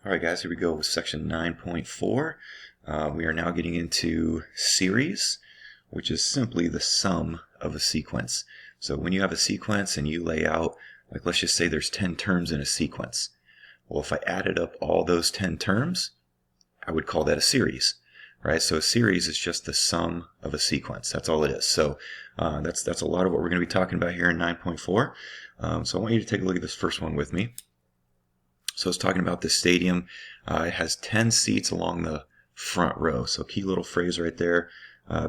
Alright guys, here we go with section 9.4. We are now getting into series, which is simply the sum of a sequence. So when you have a sequence and you lay out, like let's just say there's 10 terms in a sequence. Well, if I added up all those 10 terms, I would call that a series, right? So a series is just the sum of a sequence. That's all it is. So that's a lot of what we're going to be talking about here in 9.4. So I want you to take a look at this first one with me. So it's talking about this stadium. It has 10 seats along the front row. So key little phrase right there,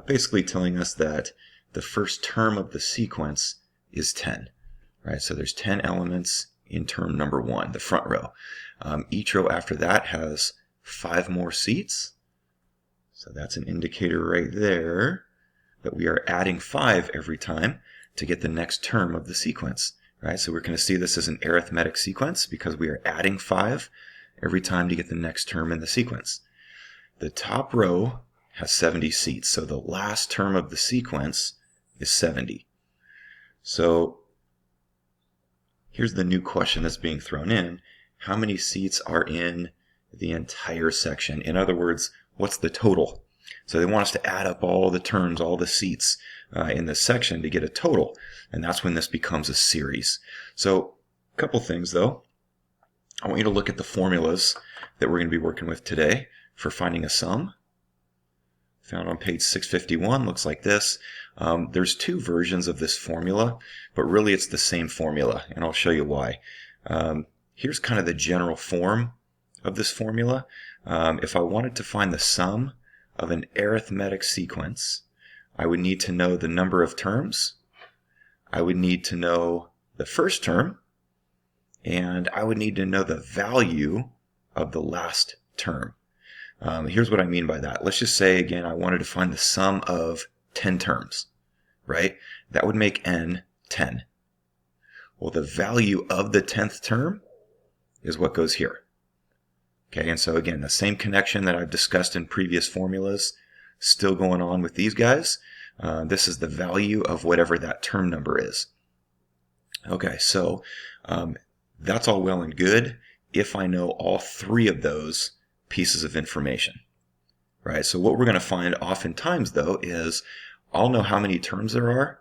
basically telling us that the first term of the sequence is 10. Right? So there's 10 elements in term number 1, the front row. Each row after that has 5 more seats. So that's an indicator right there that we are adding 5 every time to get the next term of the sequence. Right, so we're going to see this as an arithmetic sequence because we are adding 5 every time to get the next term in the sequence. The top row has 70 seats, so the last term of the sequence is 70. So here's the new question that's being thrown in. How many seats are in the entire section? In other words, what's the total? So they want us to add up all the terms, all the seats in this section to get a total. And that's when this becomes a series. So a couple things though. I want you to look at the formulas that we're going to be working with today for finding a sum. Found on page 651, looks like this. There's 2 versions of this formula, but really it's the same formula, and I'll show you why. Here's kind of the general form of this formula. If I wanted to find the sum of an arithmetic sequence, I would need to know the number of terms, I would need to know the first term, and I would need to know the value of the last term. Here's what I mean by that. Let's just say, again, I wanted to find the sum of 10 terms, right? That would make n 10. Well, the value of the 10th term is what goes here. Okay, and so again, the same connection that I've discussed in previous formulas, still going on with these guys. This is the value of whatever that term number is. Okay, so that's all well and good if I know all 3 of those pieces of information. Right, so what we're going to find oftentimes though is I'll know how many terms there are,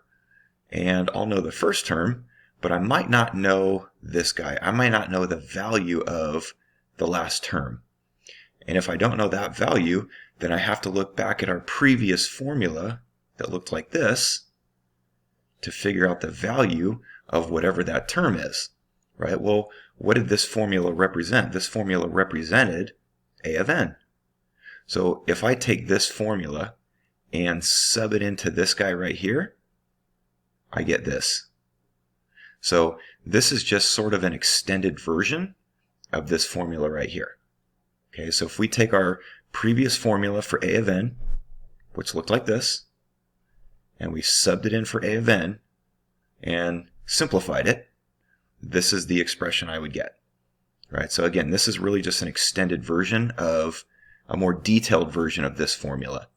and I'll know the first term, but I might not know this guy. I might not know the value of the last term. And if I don't know that value, then I have to look back at our previous formula that looked like this to figure out the value of whatever that term is. Right? Well, what did this formula represent? This formula represented A of n. So if I take this formula and sub it into this guy right here, I get this. So this is just sort of an extended version of this formula right here. Okay, so if we take our previous formula for A of n, which looked like this, and we subbed it in for A of n and simplified it, this is the expression I would get. Right? So again, this is really just an extended version of a more detailed version of this formula.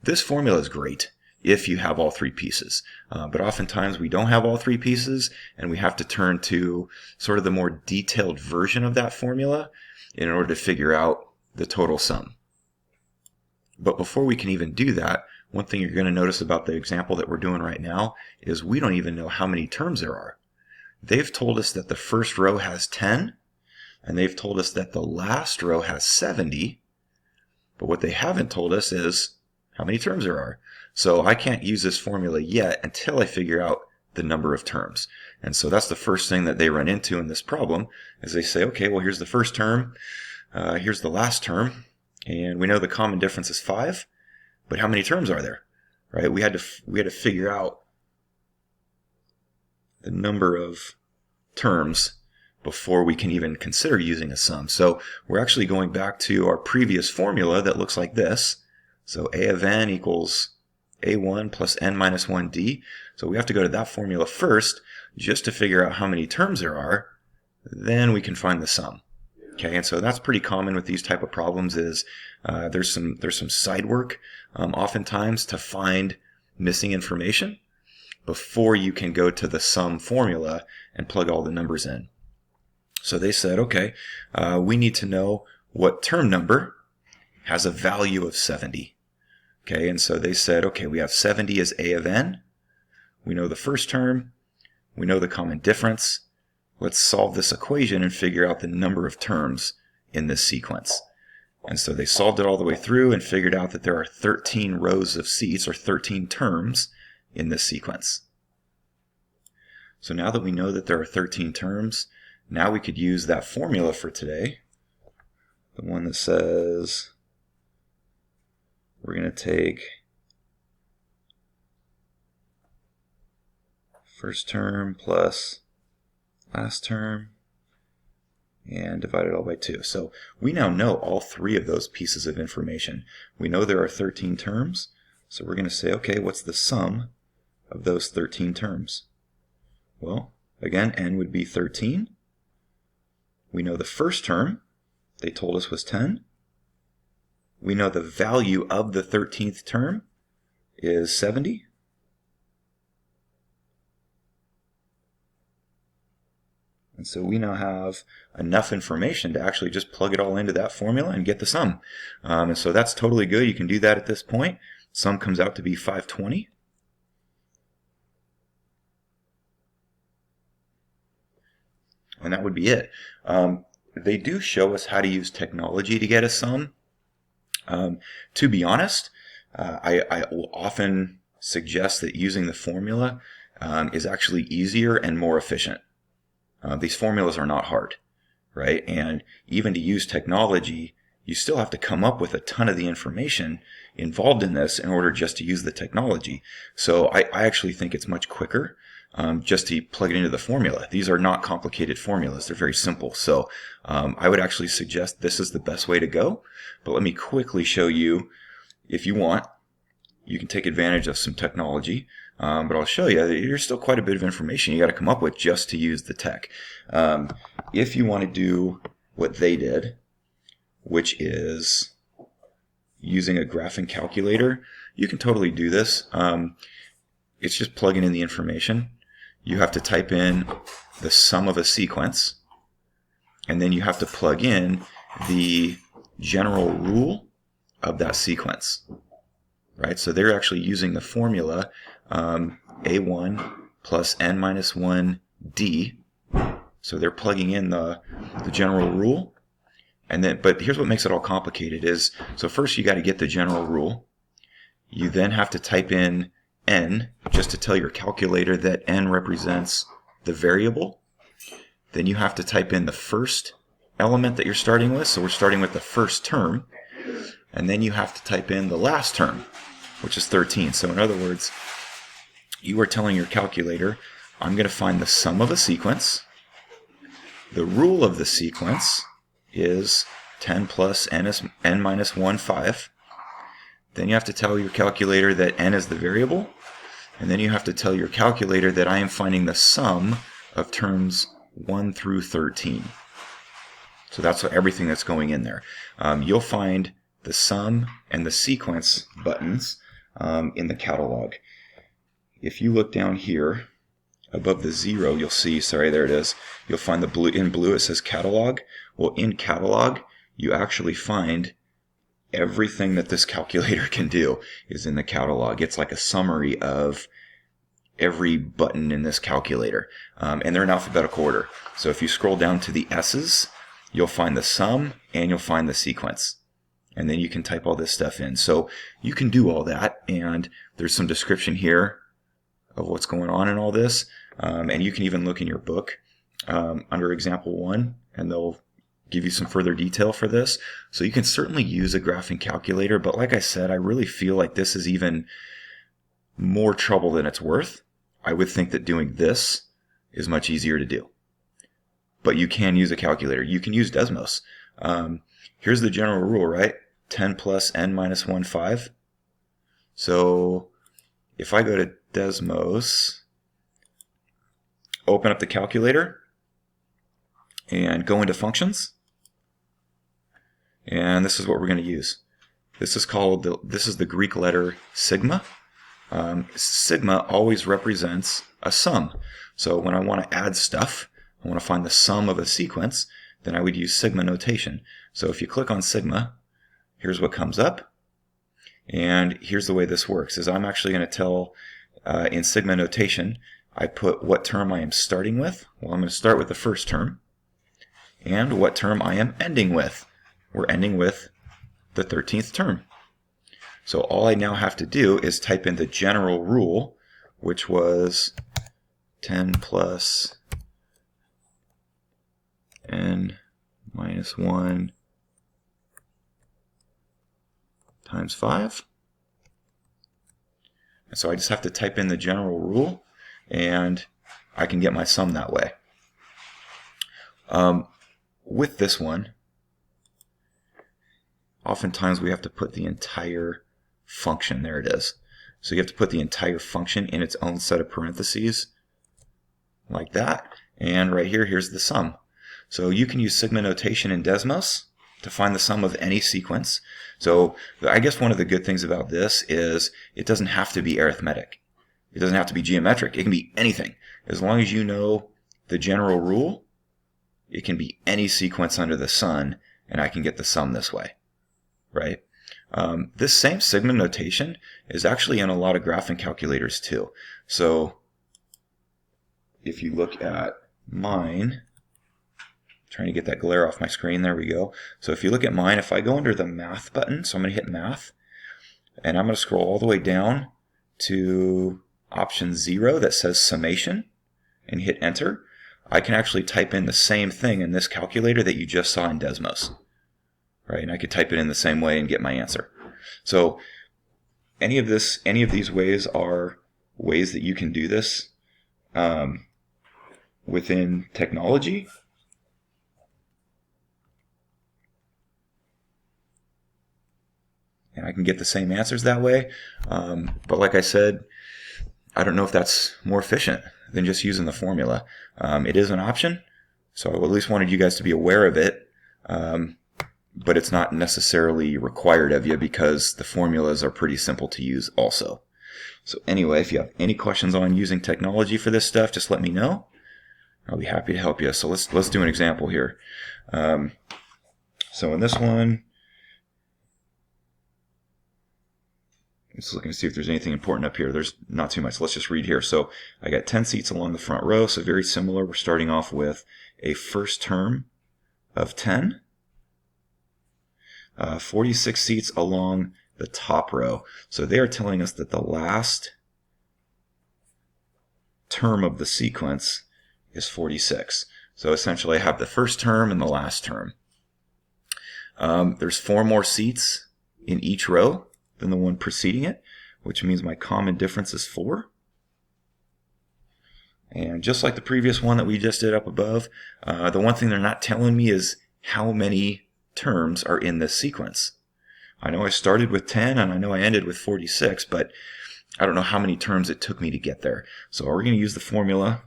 This formula is great if you have all 3 pieces, but oftentimes we don't have all 3 pieces, and we have to turn to sort of the more detailed version of that formula in order to figure out the total sum. But before we can even do that, one thing you're going to notice about the example that we're doing right now is we don't even know how many terms there are. They've told us that the first row has 10, and they've told us that the last row has 70, but what they haven't told us is how many terms there are. So I can't use this formula yet until I figure out the number of terms. And so that's the first thing that they run into in this problem, is they say, okay, well, here's the first term, here's the last term, and we know the common difference is 5, but how many terms are there? Right? We had to figure out the number of terms before we can even consider using a sum. So we're actually going back to our previous formula that looks like this. So A of n equals A1 plus n minus 1d. So we have to go to that formula first just to figure out how many terms there are. Then we can find the sum. Okay, and so that's pretty common with these type of problems is there's some side work oftentimes to find missing information before you can go to the sum formula and plug all the numbers in. So they said, okay, we need to know what term number has a value of 70. Okay, and so they said, okay, we have 70 as a of n. We know the first term. We know the common difference. Let's solve this equation and figure out the number of terms in this sequence. And so they solved it all the way through and figured out that there are 13 rows of seats, or 13 terms, in this sequence. So now that we know that there are 13 terms, now we could use that formula for today, the one that says we're going to take first term plus last term and divide it all by 2. So we now know all 3 of those pieces of information. We know there are 13 terms, so we're going to say, okay, what's the sum of those 13 terms? Well, again, n would be 13. We know the first term, they told us, was 10. We know the value of the 13th term is 70. And so we now have enough information to actually just plug it all into that formula and get the sum. And so that's totally good. You can do that at this point. Sum comes out to be 520. And that would be it. They do show us how to use technology to get a sum. To be honest, I will often suggest that using the formula is actually easier and more efficient. These formulas are not hard, right? And even to use technology, you still have to come up with a ton of the information involved in this in order just to use the technology. So I actually think it's much quicker just to plug it into the formula. These are not complicated formulas. They're very simple. So I would actually suggest this is the best way to go. But let me quickly show you, if you want, you can take advantage of some technology. But I'll show you, there's still quite a bit of information you got to come up with just to use the tech. If you want to do what they did, which is using a graphing calculator, you can totally do this. It's just plugging in the information. You have to type in the sum of a sequence, and then you have to plug in the general rule of that sequence. Right? So they're actually using the formula a1 plus n minus 1 d. So they're plugging in the general rule. And then, but here's what makes it all complicated is, so first you got to get the general rule. You then have to type in n, just to tell your calculator that n represents the variable. Then you have to type in the first element that you're starting with. So we're starting with the first term. And then you have to type in the last term, which is 13. So in other words, you are telling your calculator, I'm going to find the sum of a sequence. The rule of the sequence is 10 plus n minus 1, 5. Then you have to tell your calculator that n is the variable. And then you have to tell your calculator that I am finding the sum of terms 1 through 13. So that's everything that's going in there. You'll find the sum and the sequence buttons in the catalog. If you look down here above the 0, you'll see, sorry, there it is. You'll find the blue, in blue it says catalog. Well, in catalog, you actually find everything that this calculator can do is in the catalog. It's like a summary of every button in this calculator. And they're in alphabetical order. So if you scroll down to the S's, you'll find the sum and you'll find the sequence. And then you can type all this stuff in. So you can do all that, and there's some description here of what's going on in all this. And you can even look in your book under example 1, and they'll give you some further detail for this. So you can certainly use a graphing calculator, but like I said, I really feel like this is even more trouble than it's worth. I would think that doing this is much easier to do. But you can use a calculator. You can use Desmos. Here's the general rule, right? 10 plus n minus 1, 5. So if I go to Desmos, open up the calculator, and go into functions, and this is what we're going to use. This is the Greek letter sigma. Sigma always represents a sum. So when I want to add stuff, I want to find the sum of a sequence, then I would use sigma notation. So if you click on sigma, here's what comes up. And here's the way this works, is I'm actually going to tell in sigma notation, I put what term I am starting with. Well, I'm going to start with the first term. And what term I am ending with. We're ending with the 13th term. So all I now have to do is type in the general rule, which was 10 plus n minus 1 times 5. And so I just have to type in the general rule, and I can get my sum that way. With this one, oftentimes we have to put the entire function, there it is. So you have to put the entire function in its own set of parentheses, like that. And right here, here's the sum. So you can use sigma notation in Desmos to find the sum of any sequence. So I guess one of the good things about this is it doesn't have to be arithmetic. It doesn't have to be geometric. It can be anything. As long as you know the general rule, it can be any sequence under the sun, and I can get the sum this way, right? This same sigma notation is actually in a lot of graphing calculators too. So if you look at mine, trying to get that glare off my screen, there we go. So if you look at mine, if I go under the math button, so I'm going to hit math, and I'm going to scroll all the way down to option 0 that says summation, and hit enter, I can actually type in the same thing in this calculator that you just saw in Desmos. Right? And I could type it in the same way and get my answer. So any of these ways are ways that you can do this within technology. And I can get the same answers that way. But like I said, I don't know if that's more efficient than just using the formula. It is an option, so I at least wanted you guys to be aware of it. But it's not necessarily required of you because the formulas are pretty simple to use also. So anyway, if you have any questions on using technology for this stuff, just let me know. I'll be happy to help you. So let's do an example here. So in this one, just looking to see if there's anything important up here. There's not too much. Let's just read here. So I got 10 seats along the front row, so very similar. We're starting off with a first term of 10. 46 seats along the top row. So they are telling us that the last term of the sequence is 46. So essentially I have the first term and the last term. There's 4 more seats in each row than the one preceding it, which means my common difference is 4. And just like the previous one that we just did up above, the one thing they're not telling me is how many terms are in this sequence. I know I started with 10 and I know I ended with 46, but I don't know how many terms it took me to get there. So we're going to use the formula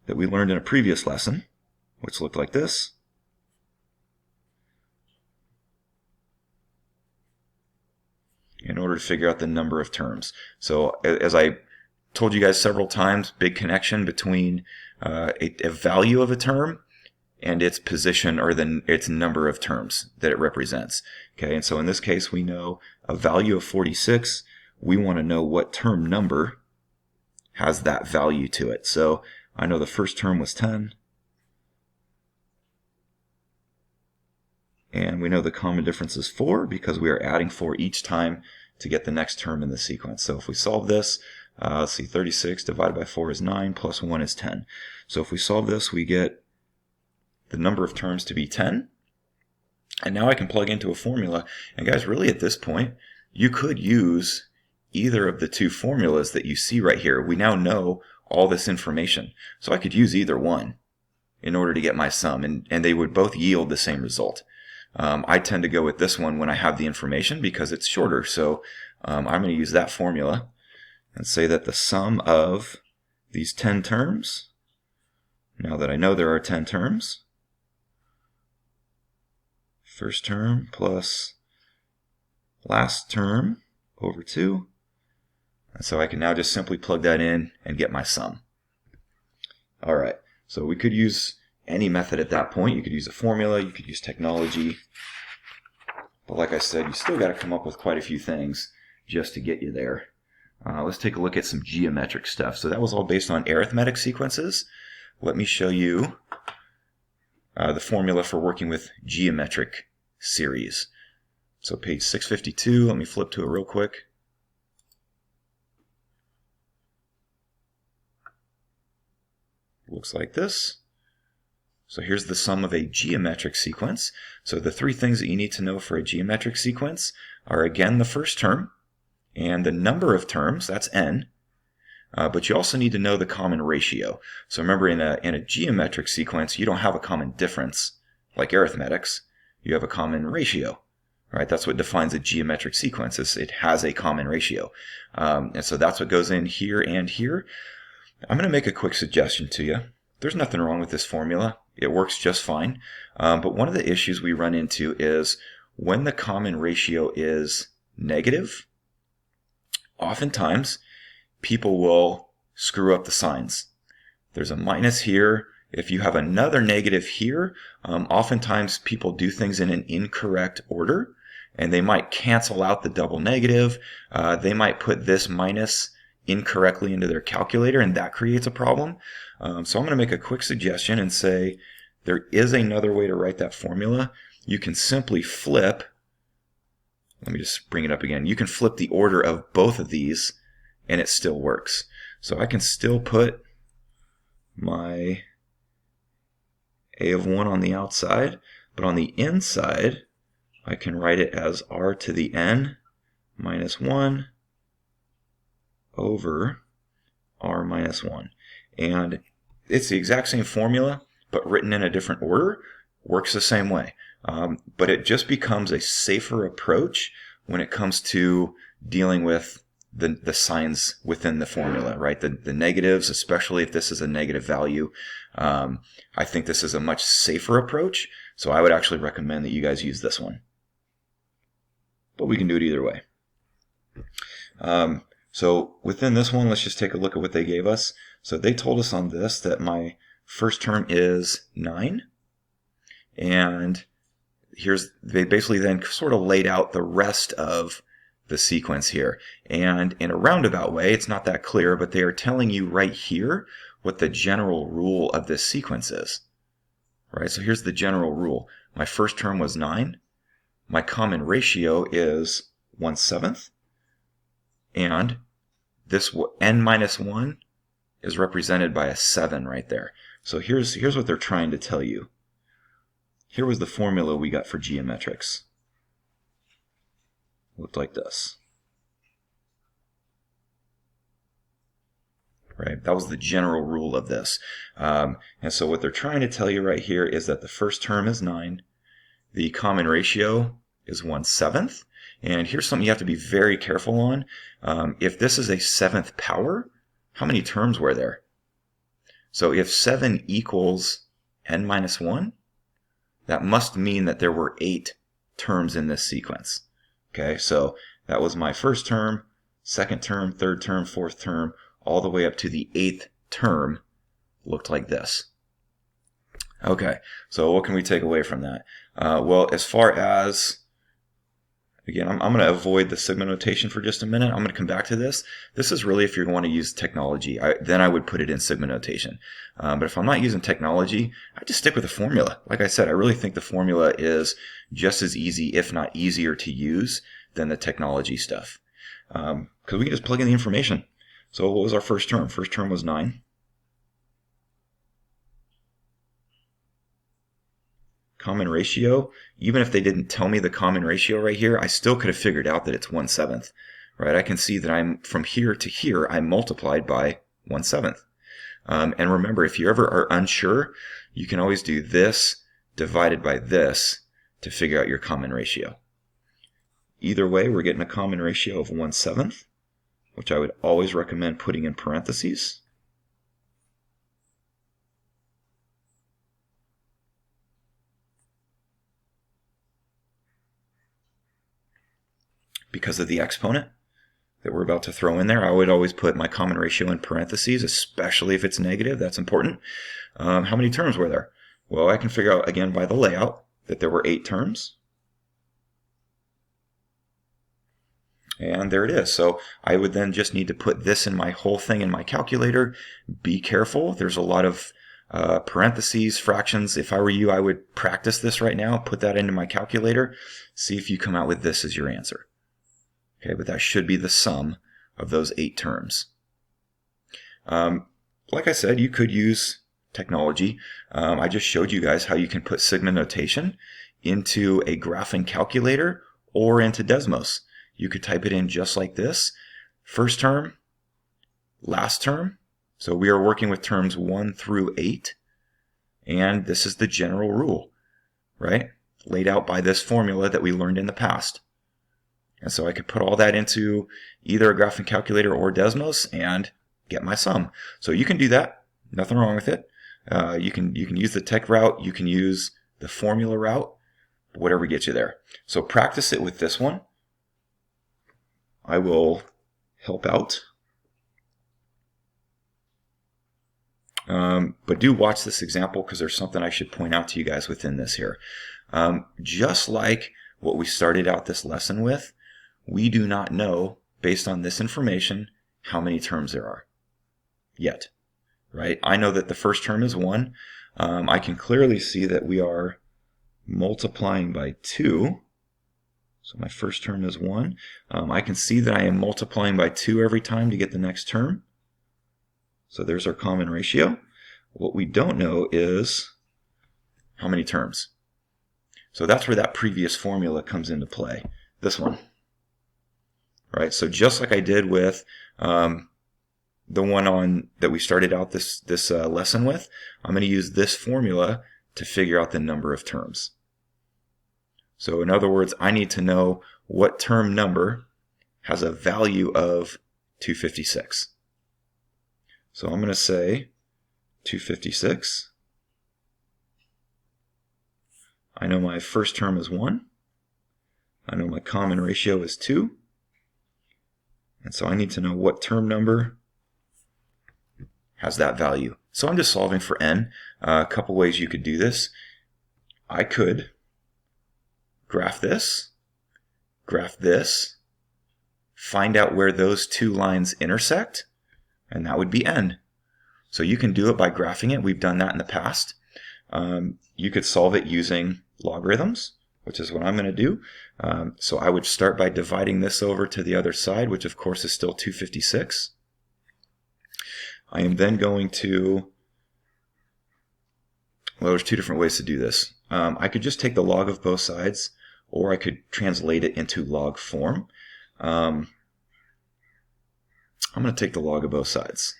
that we learned in a previous lesson, which looked like this. In order to figure out the number of terms. So as I told you guys several times, big connection between a value of a term and its position, or its number of terms that it represents. Okay, and so in this case we know a value of 46. We want to know what term number has that value to it. So I know the first term was 10. And we know the common difference is 4 because we are adding 4 each time to get the next term in the sequence. So if we solve this, let's see, 36 divided by 4 is 9, plus 1 is 10. So if we solve this, we get the number of terms to be 10. And now I can plug into a formula. And guys, really at this point, you could use either of the two formulas that you see right here. We now know all this information. So I could use either one in order to get my sum, and they would both yield the same result. I tend to go with this one when I have the information because it's shorter. So I'm going to use that formula and say that the sum of these 10 terms, now that I know there are 10 terms, first term plus last term over 2. And so I can now just simply plug that in and get my sum. All right, so we could use any method at that point. You could use a formula, you could use technology. But like I said, you still got to come up with quite a few things just to get you there. Let's take a look at some geometric stuff. So that was all based on arithmetic sequences. Let me show you the formula for working with geometric series. So page 652, let me flip to it real quick. Looks like this. So here's the sum of a geometric sequence. So the three things that you need to know for a geometric sequence are, again, the first term and the number of terms, that's n. But you also need to know the common ratio. So remember, in a geometric sequence, you don't have a common difference like arithmetics. You have a common ratio. Right? That's what defines a geometric sequence. It has a common ratio. And so that's what goes in here and here. I'm going to make a quick suggestion to you. There's nothing wrong with this formula. It works just fine. But one of the issues we run into is when the common ratio is negative, oftentimes people will screw up the signs. There's a minus here. If you have another negative here, oftentimes people do things in an incorrect order, and they might cancel out the double negative. They might put this minus incorrectly into their calculator, and that creates a problem. So I'm going to make a quick suggestion and say there is another way to write that formula. You can simply flip, let me just bring it up again. You can flip the order of both of these and it still works. So I can still put my a of 1 on the outside, but on the inside I can write it as r to the n minus 1 over r minus 1. And it's the exact same formula, but written in a different order. Works the same way. But it just becomes a safer approach when it comes to dealing with the signs within the formula, right? The negatives, especially if this is a negative value. I think this is a much safer approach, so I would actually recommend that you guys use this one. But we can do it either way. So within this one, let's just take a look at what they gave us. So they told us on this that my first term is 9. And they basically then sort of laid out the rest of the sequence here. And in a roundabout way, it's not that clear, but they are telling you right here what the general rule of this sequence is. Right? So here's the general rule. My first term was 9. My common ratio is 1/7. And this n minus 1 is represented by a 7 right there. So here's what they're trying to tell you. Here was the formula we got for geometrics. Looked like this. Right? That was the general rule of this. And so what they're trying to tell you right here is that the first term is 9. The common ratio is 1/7. And here's something you have to be very careful on. If this is a 7th power, how many terms were there? So if 7 equals n minus 1, that must mean that there were 8 terms in this sequence. Okay, so that was my first term, second term, third term, fourth term, all the way up to the 8th term looked like this. Okay, so what can we take away from that? Well, as far as, again, I'm going to avoid the sigma notation for just a minute. I'm going to come back to this. This is really if you want to use technology. Then I would put it in sigma notation. But if I'm not using technology, I just stick with the formula. Like I said, I really think the formula is just as easy, if not easier to use than the technology stuff. Because we can just plug in the information. So what was our first term? First term was 9. Common ratio, even if they didn't tell me the common ratio right here, I still could have figured out that it's 1/7, right? I can see that I'm from here to here, I multiplied by 1/7. And remember, if you ever are unsure, you can always do this divided by this to figure out your common ratio. Either way, we're getting a common ratio of 1/7, which I would always recommend putting in parentheses. Because of the exponent that we're about to throw in there, I would always put my common ratio in parentheses, especially if it's negative. That's important. How many terms were there? Well, I can figure out, again, by the layout, that there were 8 terms. And there it is. So I would then just need to put this in my whole thing in my calculator. Be careful. There's a lot of parentheses, fractions. If I were you, I would practice this right now, put that into my calculator, see if you come out with this as your answer. Okay, but that should be the sum of those 8 terms. Like I said, you could use technology. I just showed you guys how you can put sigma notation into a graphing calculator or into Desmos. You could type it in just like this. First term, last term. So we are working with terms 1 through 8. And this is the general rule, right? Laid out by this formula that we learned in the past. And so I could put all that into either a graphing calculator or Desmos and get my sum. So you can do that. Nothing wrong with it. You can use the tech route. You can use the formula route. Whatever gets you there. So practice it with this one. I will help out. But do watch this example because there's something I should point out to you guys within this here. Just like what we started out this lesson with, we do not know, based on this information, how many terms there are yet, right? I know that the first term is 1. I can clearly see that we are multiplying by 2. So my first term is 1. I can see that I am multiplying by 2 every time to get the next term. So there's our common ratio. What we don't know is how many terms. So that's where that previous formula comes into play. This one. Right? So just like I did with the one that we started out this lesson with, I'm going to use this formula to figure out the number of terms. So in other words, I need to know what term number has a value of 256. So I'm going to say 256. I know my first term is 1. I know my common ratio is 2. And so I need to know what term number has that value. So I'm just solving for n. A couple ways you could do this. I could graph this, find out where those 2 lines intersect, and that would be n. So you can do it by graphing it. We've done that in the past. You could solve it using logarithms, which is what I'm going to do. So I would start by dividing this over to the other side, which of course is still 256. I am then going to, well, there's 2 different ways to do this. I could just take the log of both sides, or I could translate it into log form. I'm going to take the log of both sides.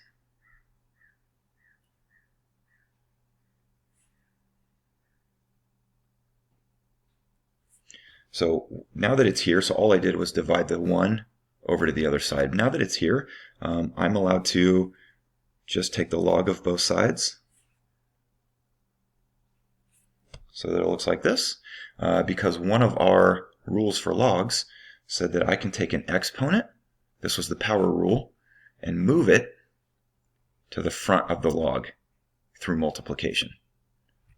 So now that it's here, so all I did was divide the 1 over to the other side. Now that it's here, I'm allowed to just take the log of both sides. So that it looks like this. Because one of our rules for logs said that I can take an exponent, this was the power rule, and move it to the front of the log through multiplication.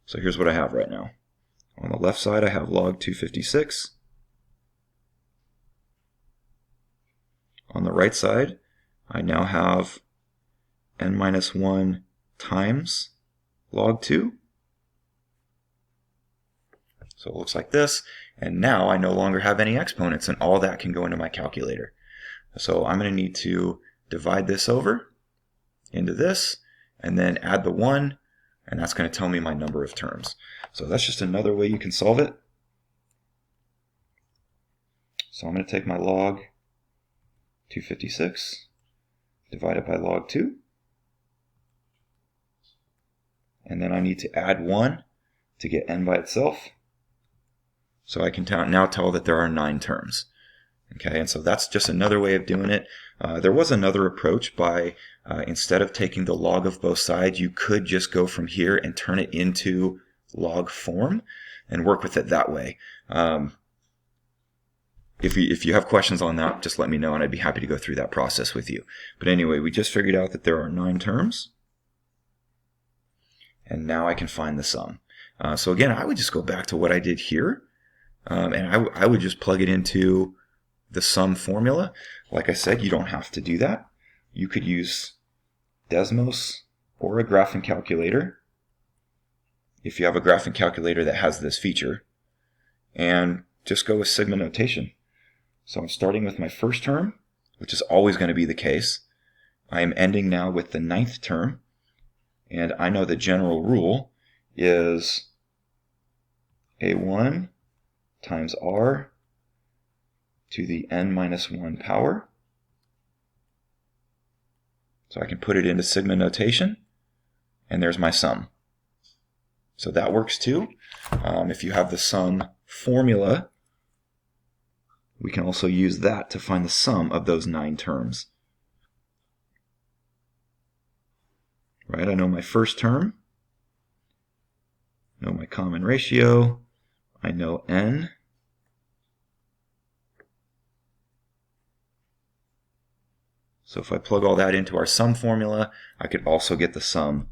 So here's what I have right now. On the left side I have log 256. On the right side I now have n minus 1 times log 2. So it looks like this, and now I no longer have any exponents, and all that can go into my calculator. So I'm going to need to divide this over into this, and then add the 1, and that's going to tell me my number of terms. So that's just another way you can solve it. So I'm going to take my log 256, divide it by log 2, and then I need to add 1 to get n by itself. So I can now tell that there are 9 terms. Okay, and so that's just another way of doing it. There was another approach by, instead of taking the log of both sides, you could just go from here and turn it into log form and work with it that way. If you have questions on that, just let me know and I'd be happy to go through that process with you. But anyway, we just figured out that there are 9 terms. And now I can find the sum. So again, I would just go back to what I did here, and I would just plug it into the sum formula. Like I said, you don't have to do that. You could use Desmos or a graphing calculator, if you have a graphing calculator that has this feature, and just go with sigma notation. So I'm starting with my first term, which is always going to be the case. I am ending now with the 9th term, and I know the general rule is a1 times r to the n minus 1 power. So I can put it into sigma notation, and there's my sum. So that works too. If you have the sum formula, we can also use that to find the sum of those 9 terms. Right, I know my first term, I know my common ratio, I know n. So if I plug all that into our sum formula, I could also get the sum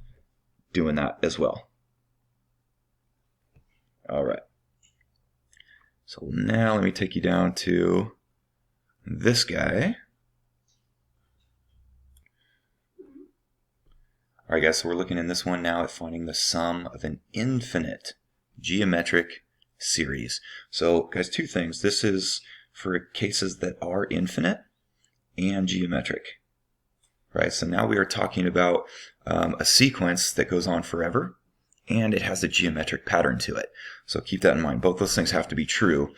doing that as well. All right. So now let me take you down to this guy. All right, guys, so we're looking in this one now at finding the sum of an infinite geometric series. So, guys, 2 things. This is for cases that are infinite and geometric. Right, so now we are talking about a sequence that goes on forever, and it has a geometric pattern to it. So keep that in mind. Both those things have to be true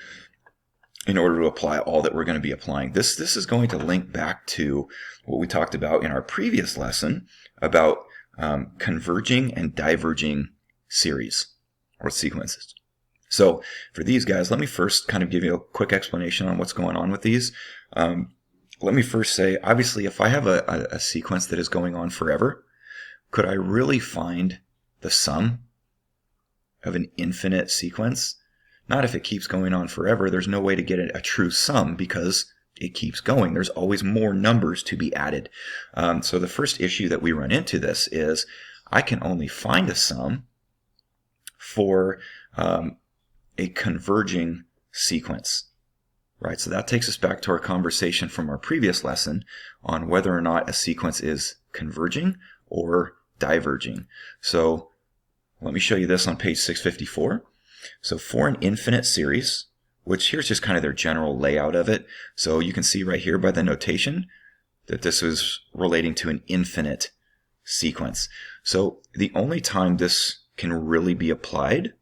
in order to apply all that we're going to be applying. This is going to link back to what we talked about in our previous lesson about converging and diverging series or sequences. So for these guys, let me first kind of give you a quick explanation on what's going on with these. Let me first say, obviously, if I have a sequence that is going on forever, could I really find the sum of an infinite sequence? Not if it keeps going on forever. There's no way to get a true sum because it keeps going. There's always more numbers to be added. So the first issue that we run into this is I can only find a sum for a converging sequence. Right, so that takes us back to our conversation from our previous lesson on whether or not a sequence is converging or diverging. So let me show you this on page 654. So for an infinite series, which here's just kind of their general layout of it. So you can see right here by the notation that this is relating to an infinite sequence. So the only time this can really be applied,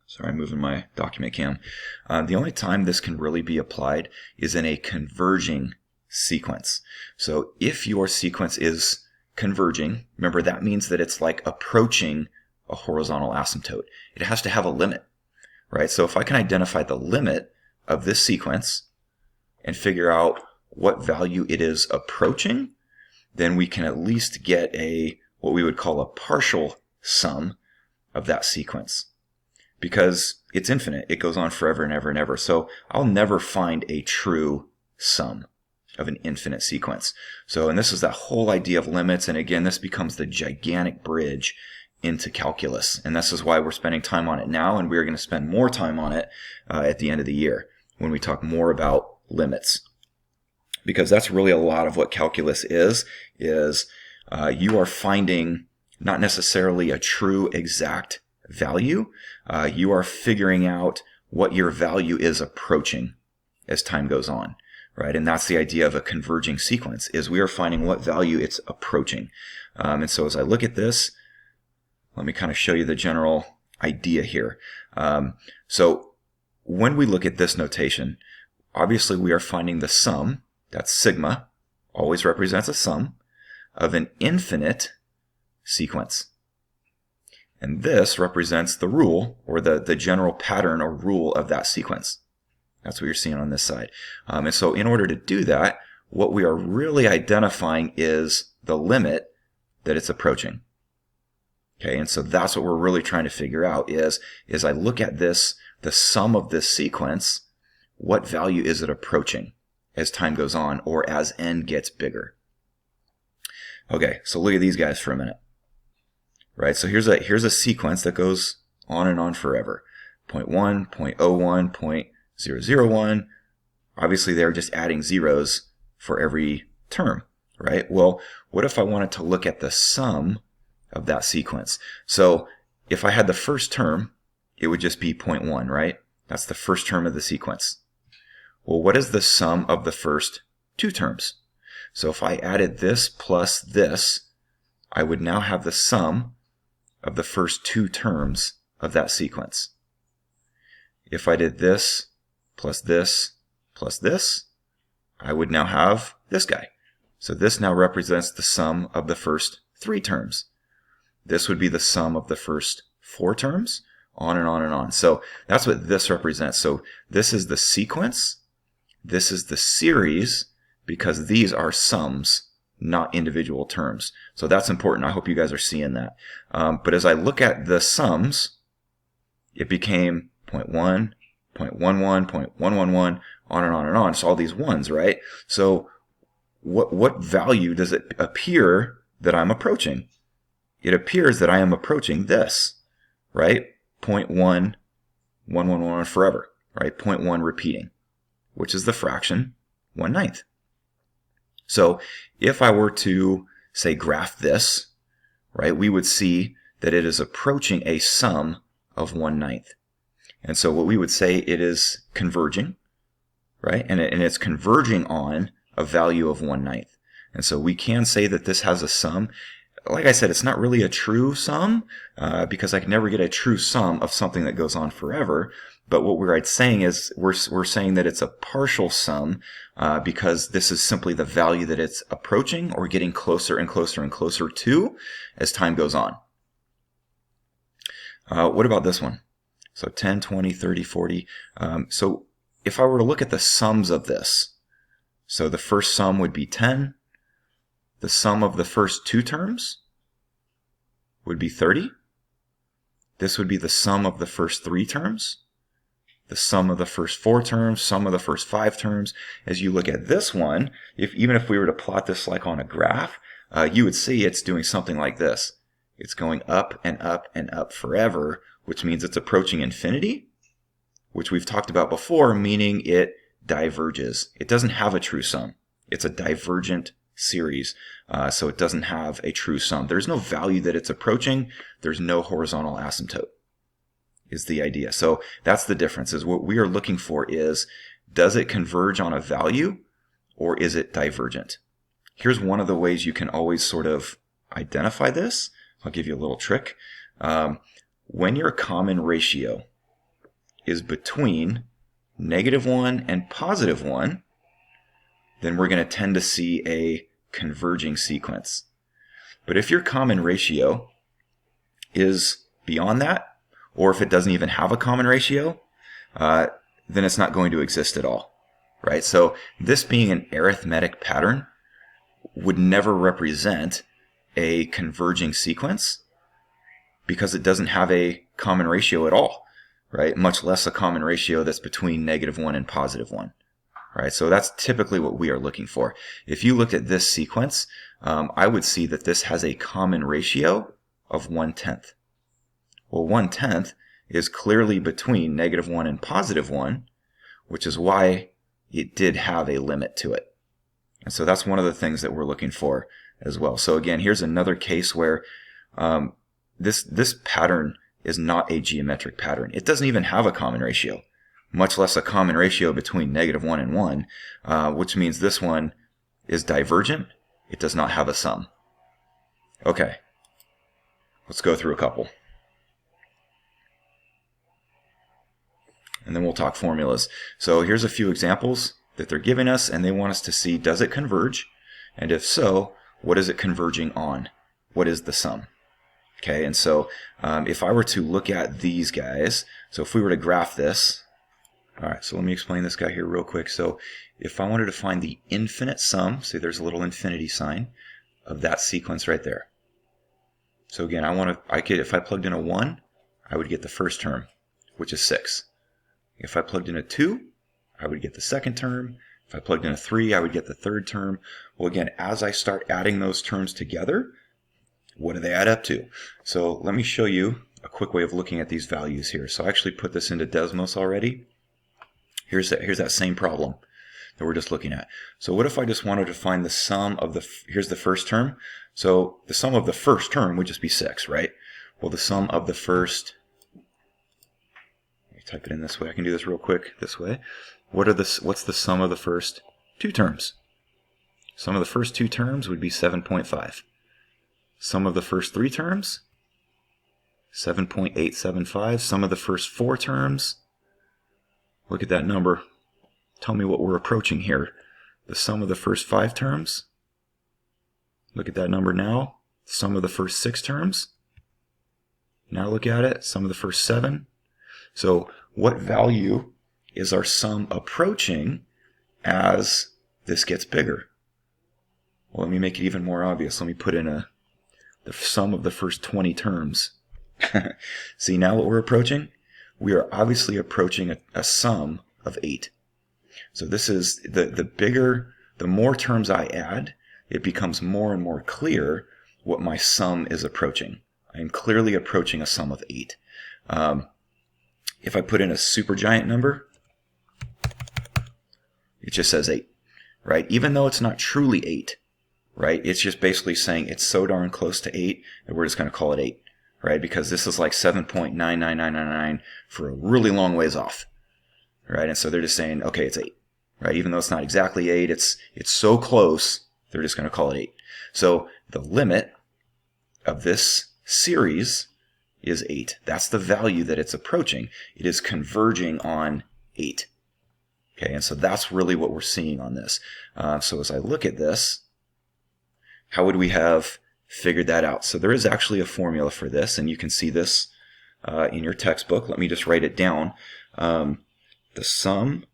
sorry, I'm moving my document cam. The only time this can really be applied is in a converging sequence. So if your sequence is converging, remember that means that it's like approaching a horizontal asymptote. It has to have a limit, right? So if I can identify the limit of this sequence and figure out what value it is approaching, then we can at least get what we would call a partial sum of that sequence. Because it's infinite. It goes on forever and ever and ever. So I'll never find a true sum of an infinite sequence. So, and this is that whole idea of limits. And again, this becomes the gigantic bridge into calculus. And this is why we're spending time on it now. And we're going to spend more time on it at the end of the year when we talk more about limits. Because that's really a lot of what calculus is you are finding not necessarily a true exact value. You are figuring out what your value is approaching as time goes on, right? And that's the idea of a converging sequence, is we are finding what value it's approaching. And so as I look at this, let me kind of show you the general idea here. So when we look at this notation, obviously we are finding the sum, that's sigma, always represents a sum, of an infinite sequence. And this represents the rule, or the general pattern or rule of that sequence. That's what you're seeing on this side. And so in order to do that, what we are really identifying is the limit that it's approaching. Okay, and so that's what we're really trying to figure out is I look at this, the sum of this sequence, what value is it approaching as time goes on or as n gets bigger? Okay, so look at these guys for a minute. right? So here's a sequence that goes on and on forever. 0.1, 0.01, 0.001. Obviously, they're just adding zeros for every term, right? Well, what if I wanted to look at the sum of that sequence? So if I had the first term, it would just be 0.1, right? That's the first term of the sequence. Well, what is the sum of the first two terms? So if I added this plus this, I would now have the sum of the first two terms of that sequence. If I did this plus this plus this, I would now have this guy. So this now represents the sum of the first three terms. This would be the sum of the first four terms, on and on and on. So that's what this represents. So this is the sequence, this is the series, because these are sums, not individual terms. So that's important. I hope you guys are seeing that. But as I look at the sums, it became 0.1, 0.11, 0.111, on and on and on. So all these ones, right? So what value does it appear that I'm approaching? It appears that I am approaching this, right? 0.1111 forever, right? 0.1 repeating, which is the fraction 1/9. So if I were to, say, graph this, right, we would see that it is approaching a sum of 1/9. And so what we would say, it is converging, right? And it's converging on a value of 1/9. And so we can say that this has a sum. Like I said, it's not really a true sum because I can never get a true sum of something that goes on forever. But what we're saying is we're saying that it's a partial sum because this is simply the value that it's approaching or getting closer and closer and closer to as time goes on. What about this one? So 10, 20, 30, 40. So if I were to look at the sums of this, so the first sum would be 10. The sum of the first two terms would be 30. This would be the sum of the first three terms. The sum of the first four terms, sum of the first five terms. As you look at this one, even if we were to plot this like on a graph, you would see it's doing something like this. It's going up and up and up forever, which means it's approaching infinity, which we've talked about before, meaning it diverges. It doesn't have a true sum. It's a divergent series, so it doesn't have a true sum. There's no value that it's approaching. There's no horizontal asymptote, is the idea. So that's the difference, is what we are looking for is, does it converge on a value or is it divergent? Here's one of the ways you can always sort of identify this. I'll give you a little trick. When your common ratio is between -1 and +1, then we're going to tend to see a converging sequence. But if your common ratio is beyond that, or if it doesn't even have a common ratio, then it's not going to exist at all, right? So this being an arithmetic pattern would never represent a converging sequence because it doesn't have a common ratio at all, right? Much less a common ratio that's between -1 and +1. Right, so that's typically what we are looking for. If you looked at this sequence, I would see that this has a common ratio of 1/10. Well, 1/10 is clearly between -1 and +1, which is why it did have a limit to it. And so that's one of the things that we're looking for as well. So again, here's another case where this pattern is not a geometric pattern. It doesn't even have a common ratio, much less a common ratio between -1 and 1, which means this one is divergent. It does not have a sum. Okay, let's go through a couple. And then we'll talk formulas. So here's a few examples that they're giving us, and they want us to see, does it converge? And if so, what is it converging on? What is the sum? Okay, and so if I were to look at these guys, so if we were to graph this, all right, so let me explain this guy here real quick. So if I wanted to find the infinite sum, say there's a little infinity sign of that sequence right there. So again, if I plugged in a 1, I would get the first term, which is 6. If I plugged in a 2, I would get the second term. If I plugged in a 3, I would get the third term. Well, again, as I start adding those terms together, what do they add up to? So let me show you a quick way of looking at these values here. So I actually put this into Desmos already. Here's that same problem that we're just looking at. So what if I just wanted to find the sum of here's the first term. So the sum of the first term would just be 6, right? Well, the sum of the first, let me type it in this way. I can do this real quick this way. What's the sum of the first 2 terms? Sum of the first 2 terms would be 7.5. Sum of the first 3 terms, 7.875. Sum of the first 4 terms, look at that number. Tell me what we're approaching here. The sum of the first 5 terms, look at that number now. Sum of the first 6 terms, now look at it. Sum of the first 7. So what value is our sum approaching as this gets bigger? Well, let me make it even more obvious. Let me put in the sum of the first 20 terms. See now what we're approaching? We are obviously approaching a sum of 8. So this is the more terms I add, it becomes more and more clear what my sum is approaching. I am clearly approaching a sum of 8. If I put in a supergiant number, it just says 8, right? Even though it's not truly 8, right? It's just basically saying it's so darn close to 8 that we're just going to call it 8, right? Because this is like 7.99999 for a really long ways off, right? And so they're just saying, okay, it's 8, right? Even though it's not exactly 8, it's so close, they're just going to call it 8. So the limit of this series is 8. That's the value that it's approaching. It is converging on 8. Okay, and so that's really what we're seeing on this. So as I look at this, how would we have figured that out? So there is actually a formula for this, and you can see this in your textbook. Let me just write it down. The sum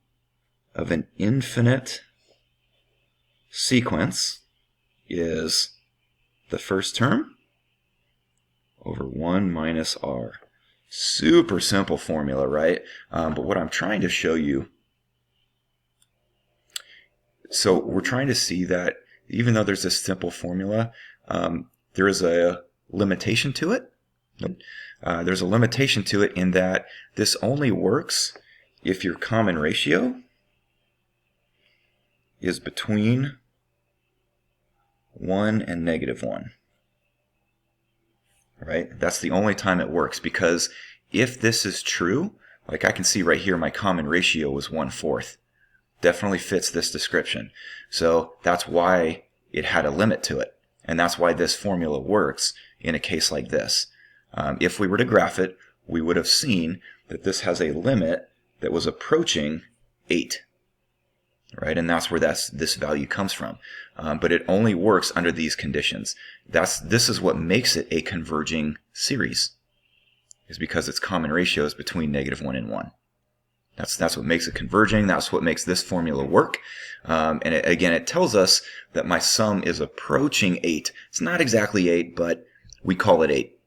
of an infinite sequence is the first term over 1 minus r. Super simple formula, right? But what I'm trying to show you, so we're trying to see that even though there's this simple formula, there is a limitation to it. There's a limitation to it in that this only works if your common ratio is between 1 and -1. Right? That's the only time it works, because if this is true, like I can see right here, my common ratio was 1/4. Definitely fits this description. So that's why it had a limit to it. And that's why this formula works in a case like this. If we were to graph it, we would have seen that this has a limit that was approaching 8. Right? And that's where this value comes from. But it only works under these conditions. This is what makes it a converging series, is because its common ratio is between -1 and 1. That's what makes it converging. That's what makes this formula work. And again, it tells us that my sum is approaching 8. It's not exactly 8, but we call it 8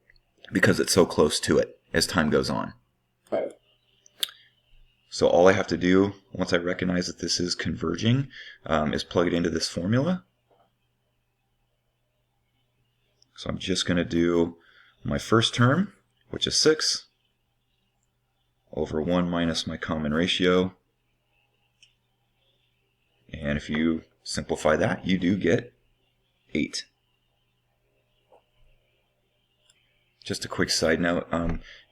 because it's so close to it as time goes on. Right. So all I have to do, once I recognize that this is converging, is plug it into this formula. So I'm just going to do my first term, which is 6, over 1 minus my common ratio. And if you simplify that, you do get 8. Just a quick side note,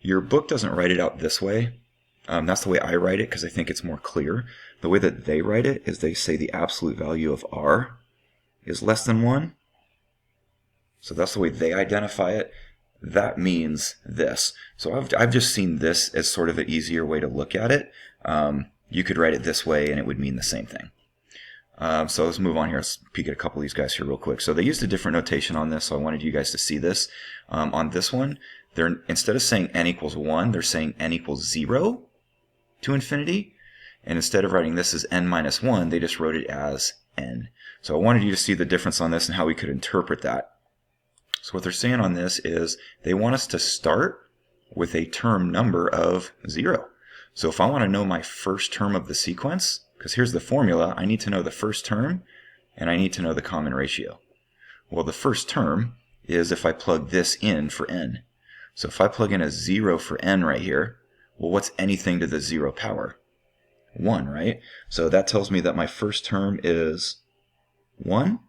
your book doesn't write it out this way. That's the way I write it because I think it's more clear. The way that they write it is they say the absolute value of r is less than 1. So that's the way they identify it. That means this. So I've just seen this as sort of an easier way to look at it. You could write it this way and it would mean the same thing. So let's move on here. Let's peek at a couple of these guys here real quick. So they used a different notation on this, so I wanted you guys to see this. On this one, instead of saying n equals 1, they're saying n equals 0 to infinity. And instead of writing this as n minus 1, they just wrote it as n. So I wanted you to see the difference on this and how we could interpret that. So what they're saying on this is they want us to start with a term number of 0. So if I want to know my first term of the sequence, because here's the formula, I need to know the first term and I need to know the common ratio. Well, the first term is if I plug this in for n. So if I plug in a 0 for n right here, well, what's anything to the 0 power? 1, right? So that tells me that my first term is 1.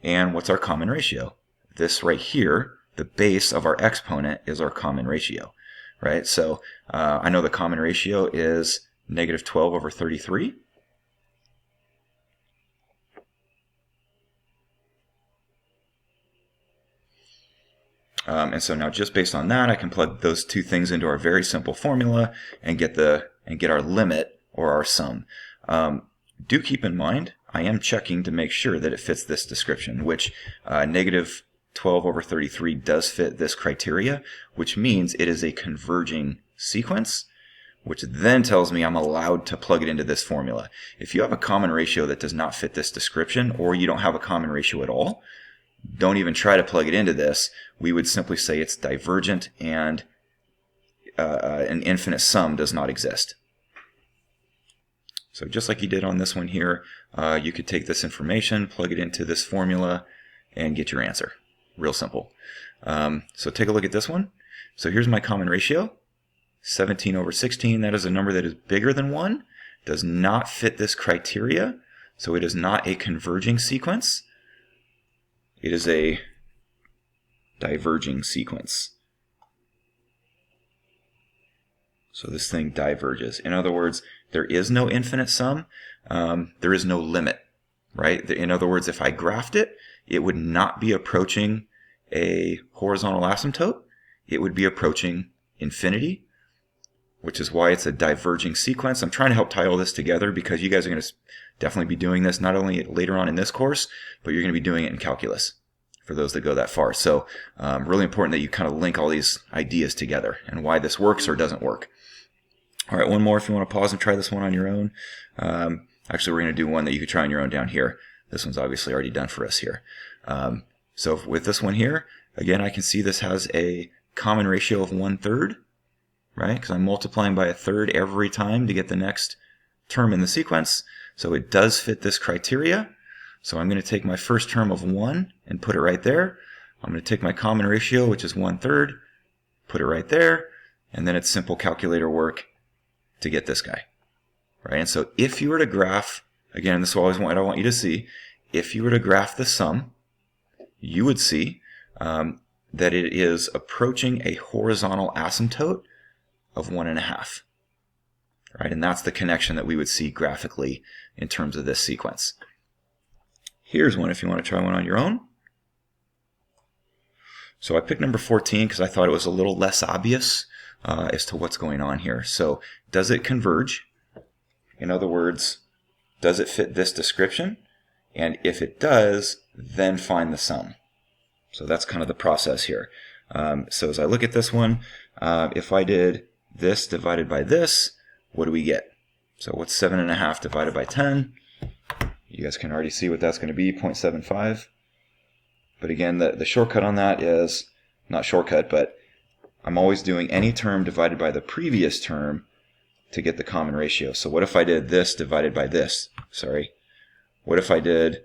And what's our common ratio? This right here, the base of our exponent, is our common ratio, right? So I know the common ratio is negative 12 over 33. And so now just based on that, I can plug those two things into our very simple formula and get our limit or our sum. Do keep in mind, I am checking to make sure that it fits this description, which negative 12 over 33 does fit this criteria, which means it is a converging sequence, which then tells me I'm allowed to plug it into this formula. If you have a common ratio that does not fit this description, or you don't have a common ratio at all, don't even try to plug it into this. We would simply say it's divergent and an infinite sum does not exist. So just like you did on this one here, you could take this information, plug it into this formula, and get your answer. Real simple. So take a look at this one. So here's my common ratio, 17 over 16. That is a number that is bigger than 1, does not fit this criteria, so it is not a converging sequence. It is a diverging sequence. So this thing diverges. In other words, there is no infinite sum. There is no limit, right? In other words, if I graphed it, it would not be approaching a horizontal asymptote. It would be approaching infinity, which is why it's a diverging sequence. I'm trying to help tie all this together because you guys are going to definitely be doing this not only later on in this course, but you're going to be doing it in calculus for those that go that far. So really important that you kind of link all these ideas together and why this works or doesn't work. All right, one more if you want to pause and try this one on your own. Actually, we're going to do one that you could try on your own down here. This one's obviously already done for us here. So with this one here, again, I can see this has a common ratio of 1/3, right? Because I'm multiplying by 1/3 every time to get the next term in the sequence. So it does fit this criteria. So I'm going to take my first term of 1 and put it right there. I'm going to take my common ratio, which is 1/3, put it right there, and then it's simple calculator work to get this guy, right? And so if you were to graph, again, this is always what I want you to see, if you were to graph the sum, you would see that it is approaching a horizontal asymptote of 1.5, right? And that's the connection that we would see graphically in terms of this sequence. Here's one if you want to try one on your own. So I picked number 14 because I thought it was a little less obvious as to what's going on here. So does it converge? In other words, does it fit this description? And if it does, then find the sum. So that's kind of the process here. So as I look at this one, if I did this divided by this, what do we get? So what's 7.5 divided by 10? You guys can already see what that's going to be, 0.75. But again, the shortcut on that is, not shortcut, but I'm always doing any term divided by the previous term to get the common ratio. So what if I did this divided by this? Sorry. What if I did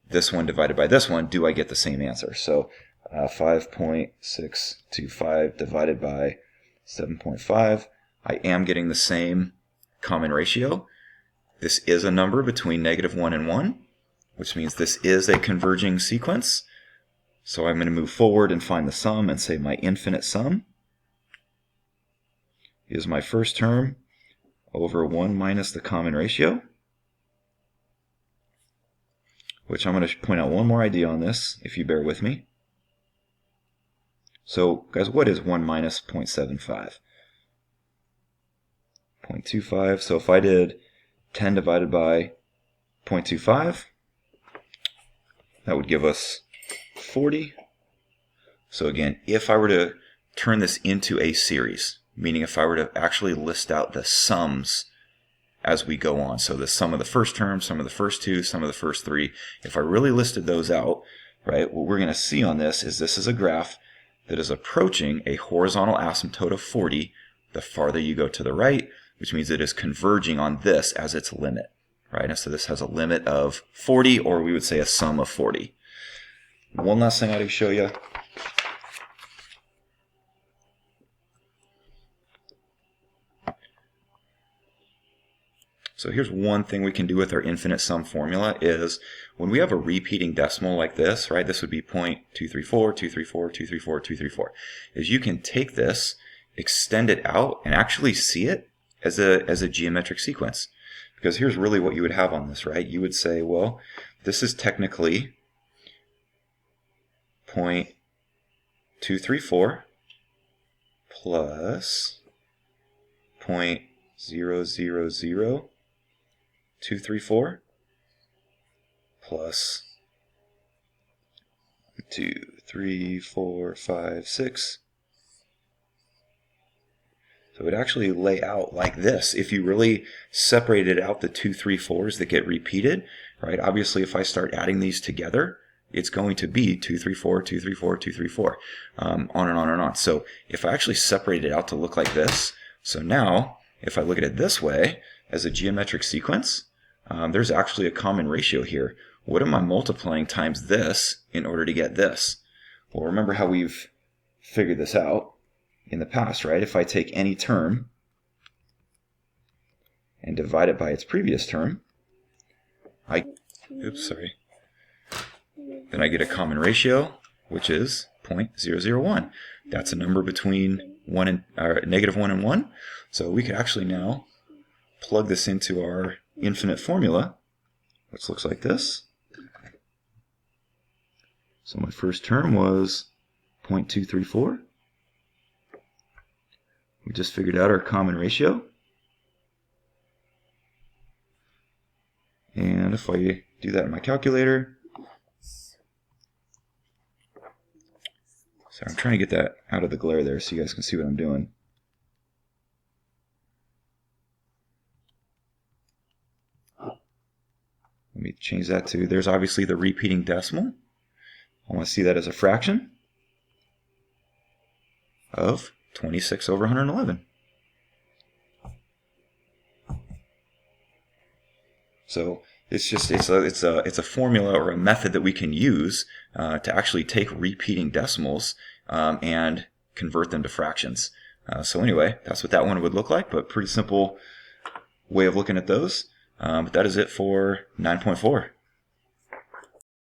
this one divided by this one? Do I get the same answer? So 5.625 divided by 7.5. I am getting the same common ratio. This is a number between -1 and 1, which means this is a converging sequence. So I'm going to move forward and find the sum and say my infinite sum is my first term over 1 minus the common ratio, which I'm going to point out one more idea on this, if you bear with me. So, guys, what is 1 minus 0.75? 0.25. So if I did 10 divided by 0.25, that would give us 40. So again, if I were to turn this into a series, meaning if I were to actually list out the sums as we go on, so the sum of the first term, sum of the first two, sum of the first three, if I really listed those out, right, what we're going to see on this is a graph that is approaching a horizontal asymptote of 40 the farther you go to the right, which means it is converging on this as its limit, right? And so this has a limit of 40, or we would say a sum of 40. One last thing I'll show you. So here's one thing we can do with our infinite sum formula is when we have a repeating decimal like this, right, this would be 0.234, 234, 234, 234, is you can take this, extend it out, and actually see it as a geometric sequence. Because here's really what you would have on this, right? You would say, well, this is technically 0.234 plus 0.000234 plus 2, 3, 4, 5, 6. So it would actually lay out like this. If you really separated out the 2, 3, 4s that get repeated, right? Obviously, if I start adding these together, it's going to be 2, 3, 4, 2, 3, 4, 2, 3, 4, on and on and on. So if I actually separate it out to look like this, so now if I look at it this way as a geometric sequence, there's actually a common ratio here. What am I multiplying times this in order to get this? Well, remember how we've figured this out in the past, right? If I take any term and divide it by its previous term, then I get a common ratio, which is 0.001. That's a number between -1 and 1. So we could actually now plug this into our infinite formula, which looks like this. So my first term was 0.234. We just figured out our common ratio. And if I do that in my calculator, so I'm trying to get that out of the glare there so you guys can see what I'm doing. Let me change that to, there's obviously the repeating decimal. I want to see that as a fraction of 26 over 111. So it's a formula or a method that we can use to actually take repeating decimals and convert them to fractions. So anyway, that's what that one would look like, but pretty simple way of looking at those. But that is it for 9.4.